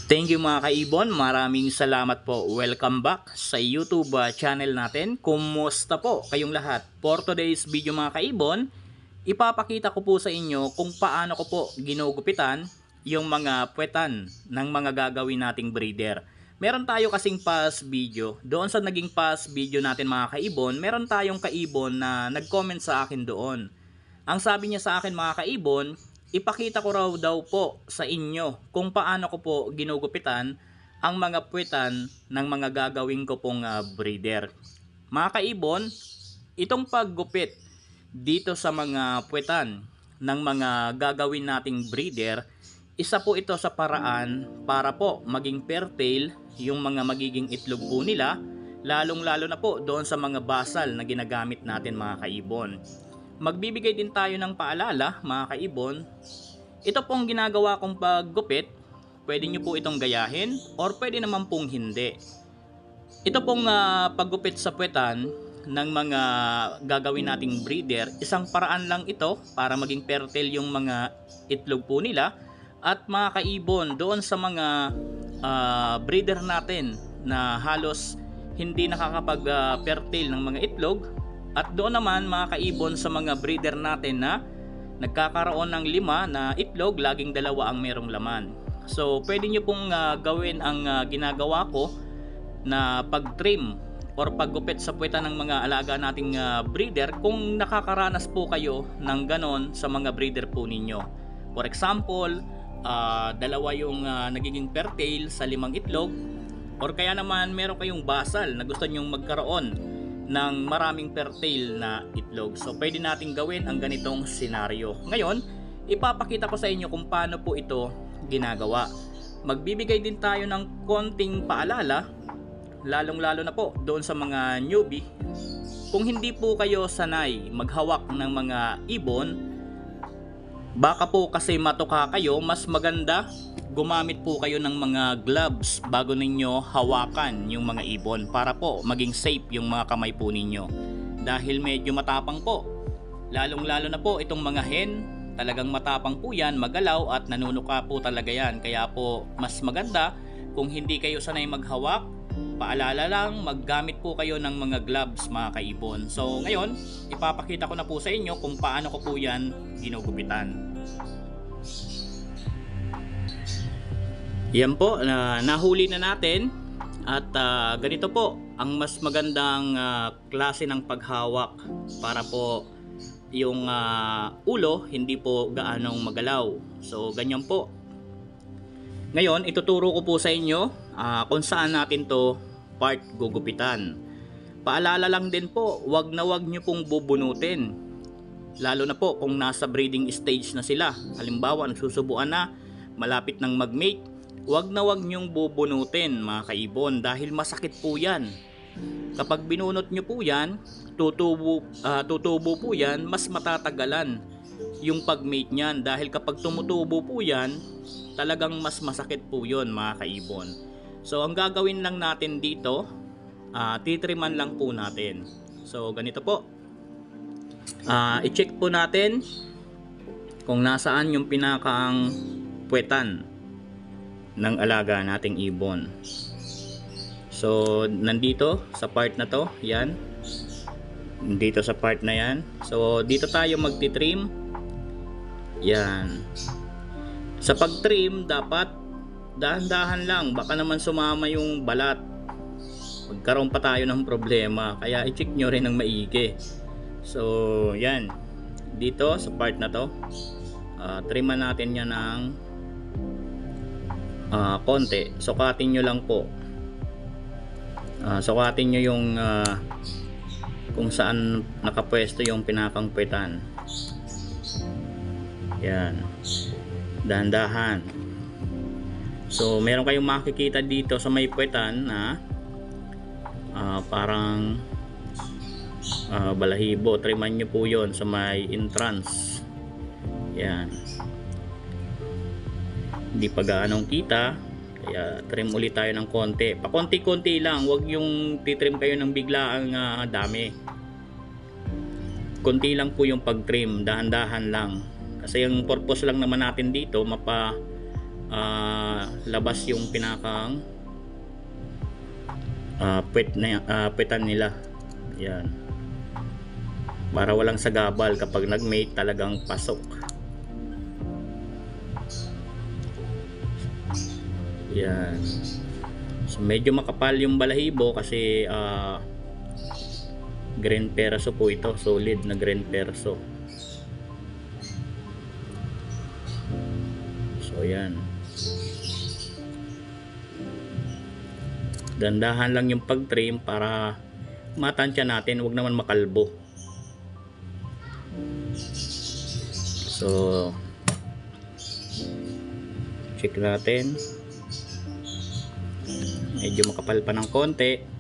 Thank you mga kaibon, maraming salamat po. Welcome back sa YouTube channel natin. Kumusta po kayong lahat? For today's video mga kaibon, ipapakita ko po sa inyo kung paano ko po ginugupitan yung mga puwetan ng mga gagawin nating breeder. Meron tayo kasing past video. Doon sa naging past video natin mga kaibon, meron tayong kaibon na nag-comment sa akin doon. Ang sabi niya sa akin mga kaibon, ipakita ko raw daw po sa inyo kung paano ko po ginugupitan ang mga puwetan ng mga gagawin ko pong breeder. Mga kaibon, itong paggupit dito sa mga puwetan ng mga gagawin nating breeder, isa po ito sa paraan para po maging fertile yung mga magiging itlog po nila, lalong lalo na po doon sa mga basal na ginagamit natin mga kaibon. Magbibigay din tayo ng paalala mga kaibon. Ito pong ginagawa kong paggupit, pwede nyo po itong gayahin or pwede naman pong hindi. Ito pong paggupit sa puwetan ng mga gagawin nating breeder, isang paraan lang ito para maging fertile yung mga itlog po nila. At mga kaibon, doon sa mga breeder natin na halos hindi nakakapag-fertile ng mga itlog, at doon naman mga kaibon sa mga breeder natin na nagkakaroon ng 5 na itlog, laging 2 ang merong laman. So pwede nyo pong gawin ang ginagawa ko na pag-trim or paggupit sa puwetan ng mga alaga nating breeder kung nakakaranas po kayo ng ganon sa mga breeder po ninyo. For example, 2 yung nagiging fertile sa 5 itlog, or kaya naman meron kayong basal na gusto nyong magkaroon ng maraming fertile na itlog. So pwede nating gawin ang ganitong senaryo. Ngayon, ipapakita ko sa inyo kung paano po ito ginagawa. Magbibigay din tayo ng konting paalala, lalong lalo na po doon sa mga newbie. Kung hindi po kayo sanay maghawak ng mga ibon, baka po kasi matuka kayo, mas maganda gumamit po kayo ng mga gloves bago ninyo hawakan yung mga ibon para po maging safe yung mga kamay po ninyo. Dahil medyo matapang po. Lalong lalo na po itong mga hen, talagang matapang po yan, magalaw at nanunuka po talaga yan. Kaya po mas maganda kung hindi kayo sanay maghawak, paalala lang, maggamit po kayo ng mga gloves mga kaibon. So ngayon, ipapakita ko na po sa inyo kung paano ko po yan ginugupitan. Yan po, nahuli na natin at ganito po ang mas magandang klase ng paghawak para po yung ulo hindi po gaanong magalaw. So ganyan po. Ngayon ituturo ko po sa inyo kung saan natin to part gugupitan. Paalala lang din po, wag nyo pong bubunutin, lalo na po kung nasa breeding stage na sila. Halimbawa nagsusubuan na, malapit ng mag-mate, wag nyong bubunutin mga kaibon dahil masakit po yan. Kapag binunot nyo po yan, tutubo po yan, mas matatagalan yung pag-mate nyan. Dahil kapag tumutubo po yan, talagang mas masakit po yun mga kaibon. So ang gagawin lang natin dito, titriman lang po natin. So ganito po, i-check po natin kung nasaan yung pinakaang puwetan ng alaga nating ibon. So nandito sa part na to, yan, dito sa part na yan. So dito tayo magti-trim. Yan, sa pag-trim dapat dahan-dahan lang, baka naman sumama yung balat, magkaroon pa tayo ng problema. Kaya i-check nyo rin ng maigi. So yan, dito sa part na to, triman natin yan ng konti. Sukatin nyo lang po, sukatin nyo yung kung saan nakapwesto yung pinakang puwetan. Yan, dahan-dahan. So meron kayong makikita dito sa may puwetan na parang balahibo. Triman nyo po yon sa may entrance. Yan, hindi pa gaanong kita, kaya trim ulit tayo ng konti, pakonti-konti lang. Huwag yung titrim kayo ng biglaang dami. Konti lang po yung pag-trim, dahan-dahan lang, kasi yung purpose lang naman natin dito labas yung pinakang puwetan nila. Yan, para walang sagabal kapag nag-mate, talagang pasok. Yan. So medyo makapal yung balahibo kasi green perso po ito, solid na green perso. So yan, dandahan lang yung pag-trim para matansya natin, wag naman makalbo. So check natin, medyo makapal pa ng konti.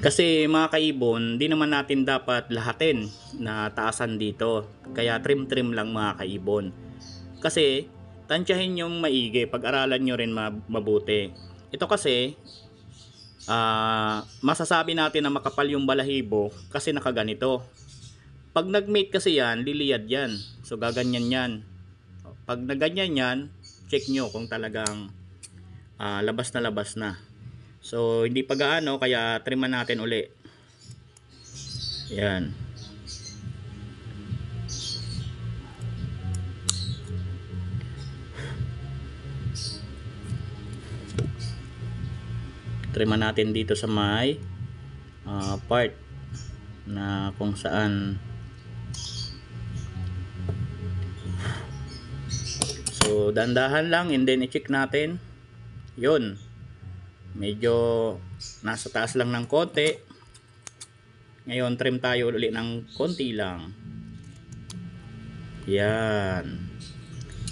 Kasi mga kaibon, di naman natin dapat lahatin na taasan dito. Kaya trim-trim lang mga kaibon. Kasi tansyahin yung maigi, pag-aralan nyo rin mabuti. Ito kasi masasabi natin na makapal yung balahibo kasi nakaganito. Pag nag-mate kasi yan, liliyad yan. So gaganyan yan. Pag naganyan yan, check nyo kung talagang labas na labas na. So hindi pa gaano, kaya triman natin uli. Yan. Triman natin dito sa may part na kung saan. So dandahan lang, and then i-check natin. Yun, medyo nasa taas lang ng konti. Ngayon trim tayo ulit ng konti lang. Yan.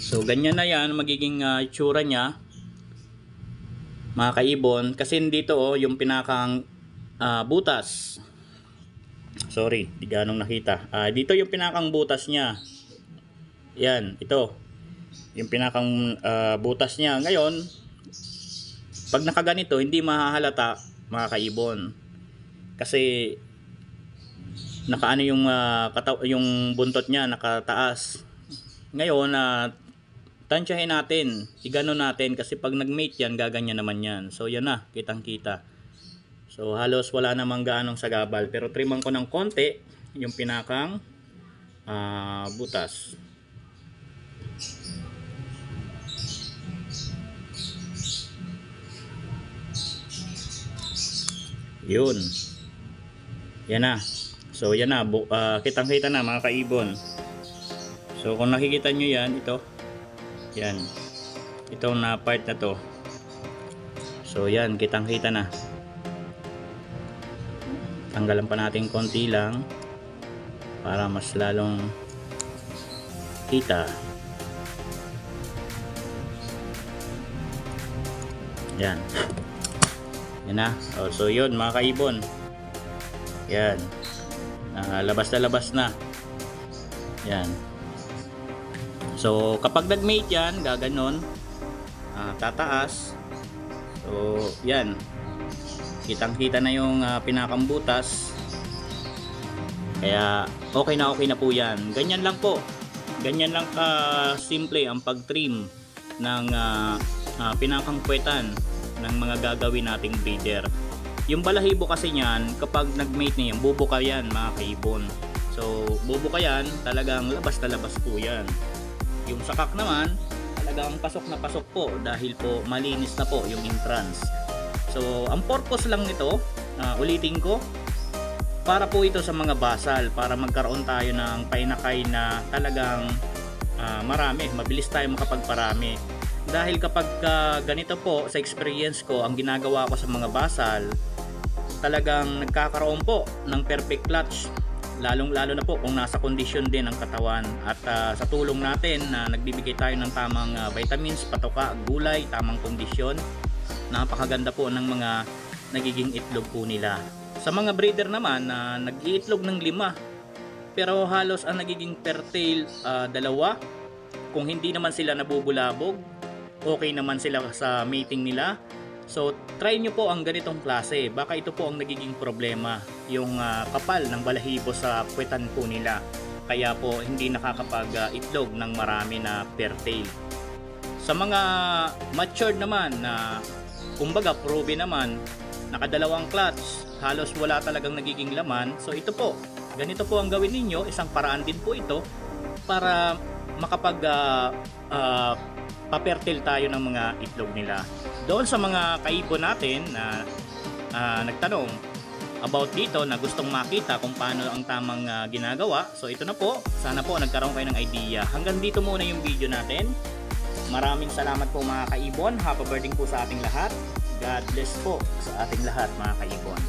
So ganyan na yan magiging itsura nya mga kaibon. Kasi dito yung pinakang butas, sorry, di ganong nakita. Dito yung pinakang butas nya. Yan, ito yung pinakang butas nya. Ngayon pag nakaganito, hindi mahahalata mga kaibon. Kasi nakaano yung yung buntot niya nakataas. Ngayon tansyahin natin, igano natin, kasi pag nag-mate yan, gaganyan naman yan. So yan na, kitang-kita. So halos wala namang gaanong sagabal, pero triman ko ng konti yung pinakang butas. Yun. Yan na. So yan na, kitang-kita na mga kaibon. So kung nakikita nyo yan, ito. Yan. Itong na part na to. So yan, kitang-kita na. Tanggalan pa natin konti lang para mas lalong kita. Yan. Yan na. So yun mga kaibon. Yan. Labas na labas na. Yan. So kapag nag-mate yan, gaganon. Tataas. So yan. Kitang-kita na yung pinakang butas. Kaya okay na po yan. Ganyan lang po. Ganyan lang ka simple ang pag-trim ng pinakang puwetan ng mga gagawin nating breeder. Yung balahibo kasi niyan, kapag nag-mate na yan, bubuka yan mga kaibon. So bubuka yan, talagang labas na labas po yan. Yung sakak naman, talagang pasok na pasok po dahil po malinis na po yung entrance. So ang purpose lang nito, ulitin ko, para po ito sa mga basal, para magkaroon tayo ng painakay na talagang marami, mabilis tayo makapagparami. Dahil kapag ganito po, sa experience ko, ang ginagawa ko sa mga basal, talagang nagkakaroon po ng perfect clutch, lalong lalo na po kung nasa kondisyon din ang katawan. At sa tulong natin na nagbibigay tayo ng tamang vitamins, patoka, gulay, tamang kondisyon, napakaganda po ng mga nagiging itlog po nila. Sa mga breeder naman na nag-iitlog ng 5, pero halos ang nagiging fertile 2, kung hindi naman sila nabubulabog, okay naman sila sa mating nila. So try nyo po ang ganitong klase, baka ito po ang nagiging problema. yung kapal ng balahibo sa puwetan po nila. Kaya po hindi nakakapag-itlog ng marami na pertail. Sa mga matured naman na kumbaga proven naman, nakadalawang clutch, halos wala talagang nagiging laman. So ito po, ganito po ang gawin ninyo. Isang paraan din po ito para makapag papertil tayo ng mga itlog nila. Doon sa mga kaibon natin na nagtanong about dito, na gustong makita kung paano ang tamang ginagawa, so ito na po. Sana po nagkaroon kayo ng idea. Hanggang dito muna yung video natin. Maraming salamat po mga kaibon. Happy birthday po sa ating lahat. God bless po sa ating lahat mga kaibon.